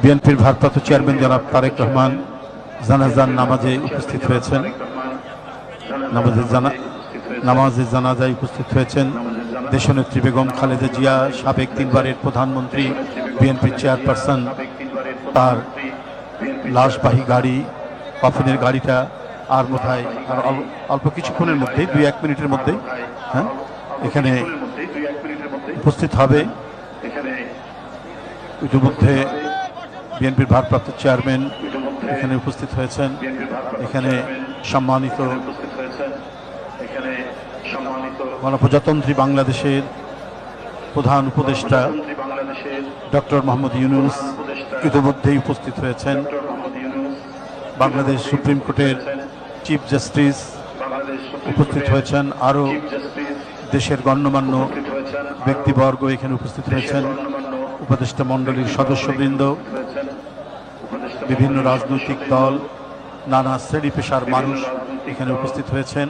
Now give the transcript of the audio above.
বিএনপির ভারপ্রাপ্ত চেয়ারম্যান জনাব তারেক রহমান জানাজার নামাজে উপস্থিত হয়েছেন। নামাজে জানাজায় উপস্থিত হয়েছেন দেশনেত্রী বেগম খালেদা জিয়া, সাবেক 3 বারের প্রধানমন্ত্রী, বিএনপির চেয়ারপারসন। তার লাশবাহী গাড়ি, কফিনের গাড়িটা আর বোধহয় আর অল্প কিছুক্ষণের মধ্যেই 2-1 মিনিটের মধ্যেই এখানে উপস্থিত হবে। ইতিমধ্যে বিএনপির ভারপ্রাপ্ত চেয়ারম্যান এখানে উপস্থিত হয়েছেন। এখানে সম্মানিত গণপ্রজাতন্ত্রী বাংলাদেশের প্রধান উপদেষ্টা ডক্টর মোহাম্মদ ইউনূস ইতিমধ্যেই উপস্থিত হয়েছেন। বাংলাদেশ সুপ্রিম কোর্টের চিফ জাস্টিস উপস্থিত হয়েছেন। আরও দেশের গণ্যমান্য ব্যক্তিবর্গ এখানে উপস্থিত হয়েছেন। উপদেষ্টা মণ্ডলীর সদস্যবৃন্দ, বিভিন্ন রাজনৈতিক দল, নানা শ্রেণী পেশার মানুষ এখানে উপস্থিত হয়েছেন।